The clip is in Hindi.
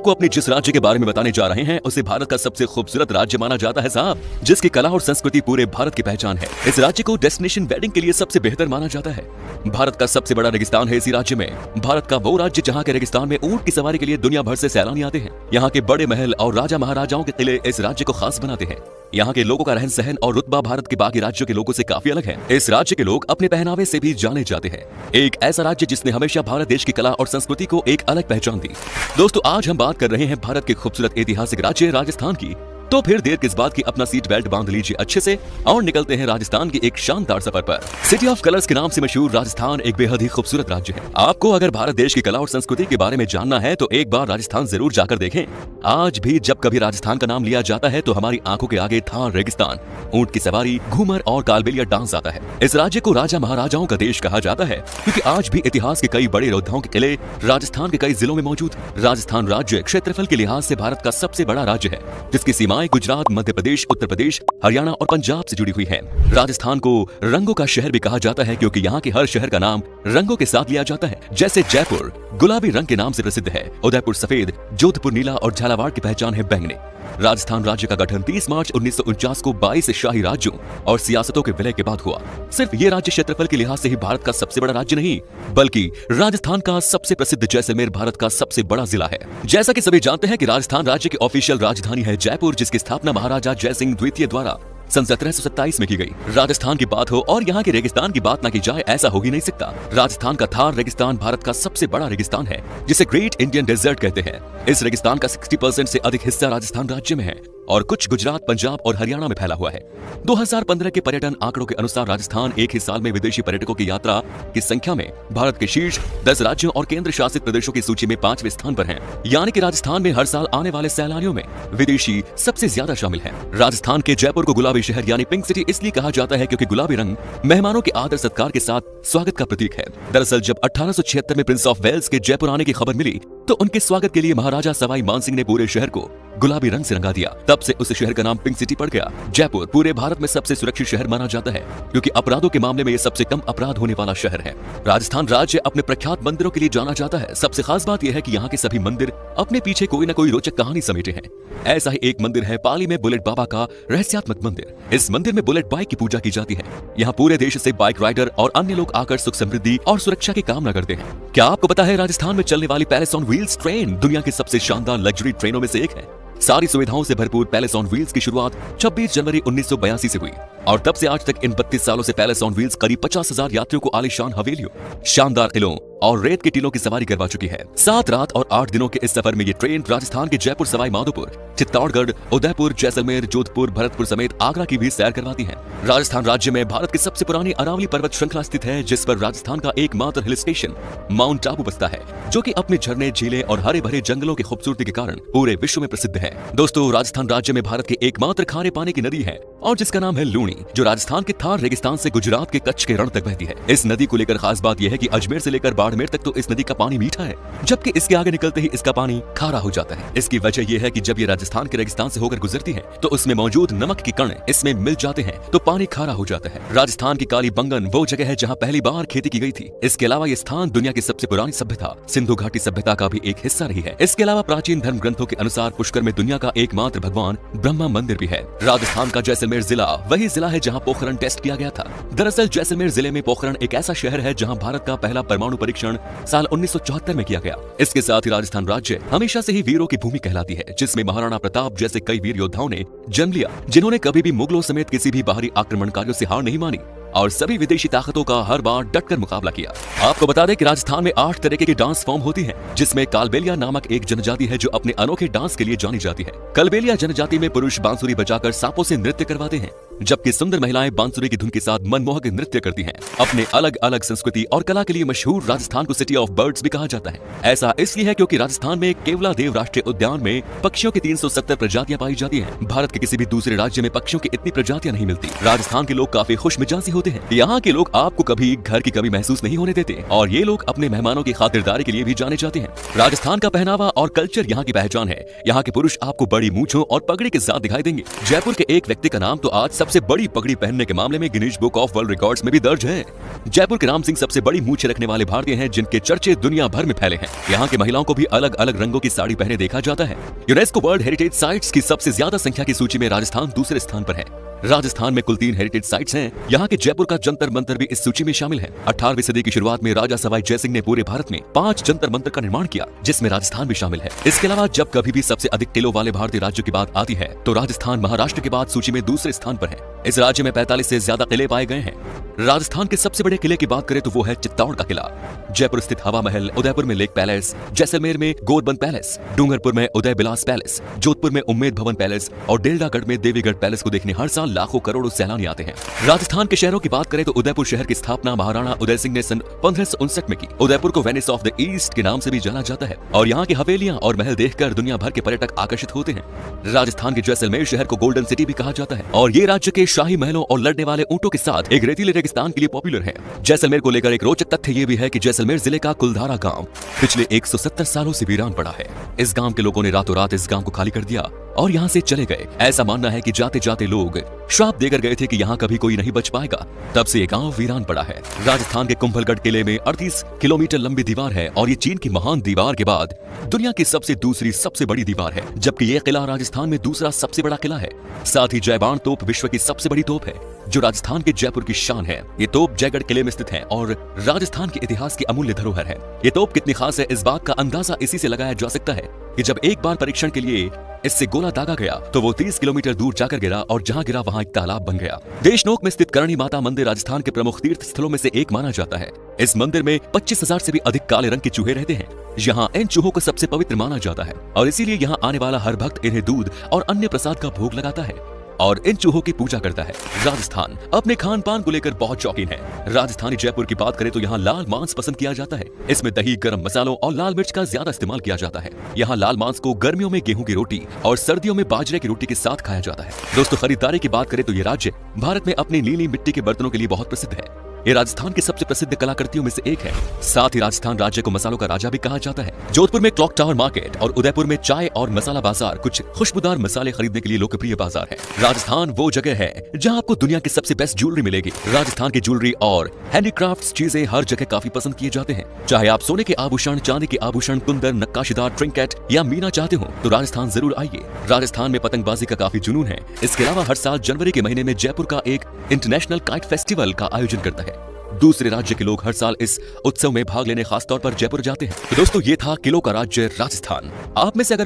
आपको अपने जिस राज्य के बारे में बताने जा रहे हैं उसे भारत का सबसे खूबसूरत राज्य माना जाता है साहब, जिसकी कला और संस्कृति पूरे भारत की पहचान है। इस राज्य को डेस्टिनेशन वेडिंग के लिए सबसे बेहतर माना जाता है। भारत का सबसे बड़ा रेगिस्तान है इसी राज्य में। भारत का वो राज्य जहाँ के रेगिस्तान में ऊंट की सवारी के लिए दुनिया भर से सैलानी आते हैं। यहाँ के बड़े महल और राजा महाराजाओं के किले इस राज्य को खास बनाते हैं। यहाँ के लोगों का रहन सहन और रुतबा भारत के बाकी राज्यों के लोगों से काफी अलग है। इस राज्य के लोग अपने पहनावे से भी जाने जाते हैं। एक ऐसा राज्य जिसने हमेशा भारत देश की कला और संस्कृति को एक अलग पहचान दी। दोस्तों, आज हम बात कर रहे हैं भारत के खूबसूरत ऐतिहासिक राज्य राजस्थान की। तो फिर देर किस बात की, अपना सीट बेल्ट बांध लीजिए अच्छे से और निकलते हैं राजस्थान के एक शानदार सफर पर। सिटी ऑफ कलर्स के नाम से मशहूर राजस्थान एक बेहद ही खूबसूरत राज्य है। आपको अगर भारत देश की कला और संस्कृति के बारे में जानना है तो एक बार राजस्थान जरूर जाकर देखें। आज भी जब कभी राजस्थान का नाम लिया जाता है तो हमारी आंखों के आगे थार रेगिस्तान, ऊंट की सवारी, घूमर और कालबेलिया डांस आता है। इस राज्य को राजा महाराजाओं का देश कहा जाता है क्योंकि आज भी इतिहास के कई बड़े योद्धाओं के किले राजस्थान के कई जिलों में मौजूद। राजस्थान राज्य क्षेत्रफल के लिहाज से भारत का सबसे बड़ा राज्य है, जिसकी सीमाएं गुजरात, मध्य प्रदेश, उत्तर प्रदेश, हरियाणा और पंजाब से जुड़ी हुई है। राजस्थान को रंगों का शहर भी कहा जाता है क्योंकि यहाँ के हर शहर का नाम रंगों के साथ लिया जाता है। जैसे जयपुर गुलाबी रंग के नाम से प्रसिद्ध है, उदयपुर सफेद, जोधपुर नीला और झालावाड़ की पहचान है बैंगनी। राजस्थान राज्य का गठन 30 मार्च 1949 को 22 शाही राज्यों और सियासतों के विलय के बाद हुआ। सिर्फ ये राज्य क्षेत्रफल के लिहाज से ही भारत का सबसे बड़ा राज्य नहीं, बल्कि राजस्थान का सबसे प्रसिद्ध जैसलमेर भारत का सबसे बड़ा जिला है। जैसा कि सभी जानते हैं कि राजस्थान राज्य की ऑफिशियल राजधानी है जयपुर, जिसकी स्थापना महाराजा जयसिंह द्वितीय द्वारा सन 1727 में की गई। राजस्थान की बात हो और यहाँ के रेगिस्तान की बात न की जाए, ऐसा हो ही नहीं सकता। राजस्थान का थार रेगिस्तान भारत का सबसे बड़ा रेगिस्तान है, जिसे ग्रेट इंडियन डेजर्ट कहते हैं। इस रेगिस्तान का 60% से अधिक हिस्सा राजस्थान राज्य में है और कुछ गुजरात, पंजाब और हरियाणा में फैला हुआ है। 2015 के पर्यटन आंकड़ों के अनुसार राजस्थान एक ही साल में विदेशी पर्यटकों की यात्रा की संख्या में भारत के शीर्ष 10 राज्यों और केंद्र शासित प्रदेशों की सूची में 5वें स्थान पर है। यानी कि राजस्थान में हर साल आने वाले सैलानियों में विदेशी सबसे ज्यादा शामिल है। राजस्थान के जयपुर को गुलाबी शहर यानी पिंक सिटी इसलिए कहा जाता है क्योंकि गुलाबी रंग मेहमानों के आदर सत्कार के साथ स्वागत का प्रतीक है। दरअसल जब 1876 में प्रिंस ऑफ वेल्स के जयपुर आने की खबर मिली तो उनके स्वागत के लिए महाराजा सवाई मानसिंह ने पूरे शहर को गुलाबी रंग से रंगा दिया। तब से उस शहर का नाम पिंक सिटी पड़ गया। जयपुर पूरे भारत में सबसे सुरक्षित शहर माना जाता है क्योंकि अपराधों के मामले में ये सबसे कम अपराध होने वाला शहर है। राजस्थान राज्य अपने प्रख्यात मंदिरों के लिए जाना जाता है। सबसे खास बात यह है कि यहाँ के सभी मंदिर अपने पीछे कोई न कोई रोचक कहानी समेटे हैं। ऐसा ही एक मंदिर है पाली में बुलेट बाबा का रहस्यात्मक मंदिर। इस मंदिर में बुलेट बाइक की पूजा की जाती है। यहाँ पूरे देश से बाइक राइडर और अन्य लोग आकर सुख समृद्धि और सुरक्षा की कामना करते हैं। क्या आपको पता है राजस्थान में चलने वाली पैलेस ऑन व्हील्स ट्रेन दुनिया की सबसे शानदार लग्जरी ट्रेनों में से एक है। सारी सुविधाओं से भरपूर पैलेस ऑन व्हील्स की शुरुआत 26 जनवरी 1982 से हुई और तब से आज तक इन 32 सालों से पैलेस ऑन व्हील्स करीब 50,000 यात्रियों को आलीशान हवेलियों, शानदार किलों और रेत के टीलों की सवारी करवा चुकी है। 7 रात और 8 दिनों के इस सफर में ये ट्रेन राजस्थान के जयपुर, सवाई माधोपुर, चित्तौड़गढ़, उदयपुर, जैसलमेर, जोधपुर, भरतपुर समेत आगरा की भी सैर करवाती है। राजस्थान राज्य में भारत की सबसे पुरानी अरावली पर्वत श्रृंखला स्थित है, जिस पर राजस्थान का एकमात्र हिल स्टेशन माउंट आबू बसता है, जो कि अपने झरने, झीलें और हरे भरे जंगलों की खूबसूरती के कारण पूरे विश्व में प्रसिद्ध है। दोस्तों, राजस्थान राज्य में भारत की एकमात्र खारे पानी की नदी है और जिसका नाम है लूणी, जो राजस्थान के थार रेगिस्तान से गुजरात के कच्छ के रण तक बहती है। इस नदी को लेकर खास बात यह है कि अजमेर से लेकर बाड़मेर तक तो इस नदी का पानी मीठा है, जबकि इसके आगे निकलते ही इसका पानी खारा हो जाता है। इसकी वजह यह है कि जब ये राजस्थान के रेगिस्तान से होकर गुजरती है तो उसमें मौजूद नमक के कण इसमें मिल जाते हैं तो पानी खारा हो जाता है। राजस्थान की काली बंगन वो जगह है जहाँ पहली बार खेती की गई थी। इसके अलावा ये स्थान दुनिया की सबसे पुरानी सभ्यता सिंधु घाटी सभ्यता का भी एक हिस्सा रही है। इसके अलावा प्राचीन धर्म ग्रंथों के अनुसार पुष्कर में दुनिया का एकमात्र भगवान ब्रह्मा मंदिर भी है। राजस्थान का जैसलमेर जिला वही जिला है जहाँ पोखरण टेस्ट किया गया था। दरअसल जैसलमेर जिले में पोखरण एक ऐसा शहर है जहाँ भारत का पहला परमाणु परीक्षण साल 1974 में किया गया। इसके साथ ही राजस्थान राज्य हमेशा से ही वीरों की भूमि कहलाती है, जिसमें महाराणा प्रताप जैसे कई वीर योद्धाओं ने जन्म लिया, जिन्होंने कभी भी मुगलों समेत किसी भी बाहरी आक्रमणकारियों से हार नहीं मानी और सभी विदेशी ताकतों का हर बार डटकर मुकाबला किया। आपको बता दें कि राजस्थान में 8 तरीके की डांस फॉर्म होती हैं, जिसमें कालबेलिया नामक एक जनजाति है जो अपने अनोखे डांस के लिए जानी जाती है। कालबेलिया जनजाति में पुरुष बांसुरी बजाकर सांपों से नृत्य करवाते हैं, जबकि सुंदर महिलाएं बांसुरी की धुन के साथ मनमोहक नृत्य करती हैं। अपने अलग अलग संस्कृति और कला के लिए मशहूर राजस्थान को सिटी ऑफ बर्ड्स भी कहा जाता है। ऐसा इसलिए है क्योंकि राजस्थान में केवलादेव राष्ट्रीय उद्यान में पक्षियों की 370 प्रजातियां पाई जाती हैं। भारत के किसी भी दूसरे राज्य में पक्षियों की इतनी प्रजातियां नहीं मिलती। राजस्थान के लोग काफी खुश मिजाजी होते हैं। यहाँ के लोग आपको कभी घर की कमी महसूस नहीं होने देते और ये लोग अपने मेहमानों की खातिरदारी के लिए भी जाने जाते हैं। राजस्थान का पहनावा और कल्चर यहाँ की पहचान है। यहाँ के पुरुष आपको बड़ी मूंछों और पगड़ी के साथ दिखाई देंगे। जयपुर के एक व्यक्ति का नाम तो आज सबसे बड़ी पगड़ी पहनने के मामले में Guinness book of world records में भी दर्ज है। जयपुर के राम सिंह सबसे बड़ी मूंछें रखने वाले भारतीय हैं जिनके चर्चे दुनिया भर में फैले हैं। यहाँ की महिलाओं को भी अलग अलग रंगों की साड़ी पहने देखा जाता है। यूनेस्को वर्ल्ड हेरिटेज साइट्स की सबसे ज्यादा संख्या की सूची में राजस्थान दूसरे स्थान पर है। राजस्थान में कुल 3 हेरिटेज साइट्स हैं। यहाँ के जयपुर का जंतर मंतर भी इस सूची में शामिल है। 18वीं सदी की शुरुआत में राजा सवाई जयसिंह ने पूरे भारत में 5 जंतर मंतर का निर्माण किया, जिसमें राजस्थान भी शामिल है। इसके अलावा जब कभी भी सबसे अधिक किलों वाले भारतीय राज्यों की बात आती है तो राजस्थान महाराष्ट्र के बाद सूची में दूसरे स्थान पर है। इस राज्य में 45 से ज्यादा किले पाए गए हैं। राजस्थान के सबसे बड़े किले की बात करें तो वो है चित्तौड़ का किला। जयपुर स्थित हवा महल, उदयपुर में लेक पैलेस, जैसलमेर में गोरबंद पैलेस, डूंगरपुर में उदय बिलास पैलेस, जोधपुर में उम्मेद भवन पैलेस और डेल्डागढ़ में देवीगढ़ पैलेस को देखने हर साल लाखों करोड़ों सैलानी आते हैं। राजस्थान के शहरों की बात करें तो उदयपुर शहर की स्थापना महाराणा उदय सिंह ने सन 1559 में की। उदयपुर को वेनिस ऑफ द ईस्ट के नाम से भी जाना जाता है और यहाँ की हवेलियां और महल देखकर दुनिया भर के पर्यटक आकर्षित होते हैं। राजस्थान के जैसलमेर शहर को गोल्डन सिटी भी कहा जाता है और ये राज्य के शाही महलों और लड़ने वाले ऊंटों के साथ एक रेतीले रेगिस्तान के लिए पॉपुलर है। जैसलमेर को लेकर एक रोचक तथ्य ये भी है कि जैसलमेर जिले का कुलधारा गांव पिछले 170 सालों से वीरान पड़ा है। इस गांव के लोगों ने रातों रात इस गांव को खाली कर दिया और यहाँ से चले गए। ऐसा मानना है कि जाते जाते लोग श्राप देकर गए थे कि यहाँ कभी कोई नहीं बच पाएगा, तब से ये गांव वीरान पड़ा है। राजस्थान के कुंभलगढ़ किले में 38 किलोमीटर लंबी दीवार है और ये चीन की महान दीवार के बाद दुनिया की दूसरी सबसे बड़ी दीवार है, जबकि ये किला राजस्थान में दूसरा सबसे बड़ा किला है। साथ ही जयबाण तोप विश्व की सबसे बड़ी तोप है जो राजस्थान के जयपुर की शान है। ये तोप जयगढ़ किले में स्थित है और राजस्थान के इतिहास की अमूल्य धरोहर है। ये तोप कितनी खास है इस बात का अंदाजा इसी से लगाया जा सकता है कि जब एक बार परीक्षण के लिए इससे गोला दागा गया तो वो 30 किलोमीटर दूर जाकर गिरा और जहां गिरा वहां एक तालाब बन गया। देशनोक में स्थित करणी माता मंदिर राजस्थान के प्रमुख तीर्थ स्थलों में से एक माना जाता है। इस मंदिर में 25,000 से भी अधिक काले रंग के चूहे रहते हैं। यहाँ इन चूहों को सबसे पवित्र माना जाता है और इसीलिए यहाँ आने वाला हर भक्त इन्हें दूध और अन्य प्रसाद का भोग लगाता है और इन चूहों की पूजा करता है। राजस्थान अपने खान पान को लेकर बहुत शौकीन है। राजस्थानी जयपुर की बात करें तो यहाँ लाल मांस पसंद किया जाता है। इसमें दही, गरम मसालों और लाल मिर्च का ज्यादा इस्तेमाल किया जाता है। यहाँ लाल मांस को गर्मियों में गेहूं की रोटी और सर्दियों में बाजरे की रोटी के साथ खाया जाता है। दोस्तों, खरीदारी की बात करें तो ये राज्य भारत में अपनी नीली मिट्टी के बर्तनों के लिए बहुत प्रसिद्ध है। ये राजस्थान के सबसे प्रसिद्ध कलाकृतियों में से एक है। साथ ही राजस्थान राज्य को मसालों का राजा भी कहा जाता है। जोधपुर में क्लॉक टावर मार्केट और उदयपुर में चाय और मसाला बाजार कुछ खुशबूदार मसाले खरीदने के लिए लोकप्रिय बाजार है। राजस्थान वो जगह है जहां आपको दुनिया की सबसे बेस्ट ज्वेलरी मिलेगी। राजस्थान की ज्वेलरी और हैंडीक्राफ्ट चीजें हर जगह काफी पसंद किए जाते हैं। चाहे आप सोने के आभूषण, चांदी के आभूषण, कुंदन, नक्काशीदार ट्रिंकेट या मीना चाहते हो तो राजस्थान जरूर आइए। राजस्थान में पतंगबाजी का काफी जुनून है। इसके अलावा हर साल जनवरी के महीने में जयपुर का एक इंटरनेशनल काइट फेस्टिवल का आयोजन करता है। दूसरे राज्य के लोग हर साल इस उत्सव में भाग लेने खास तौर पर जयपुर जाते हैं। तो दोस्तों, ये था किलों का राज्य राजस्थान। आप में से अगर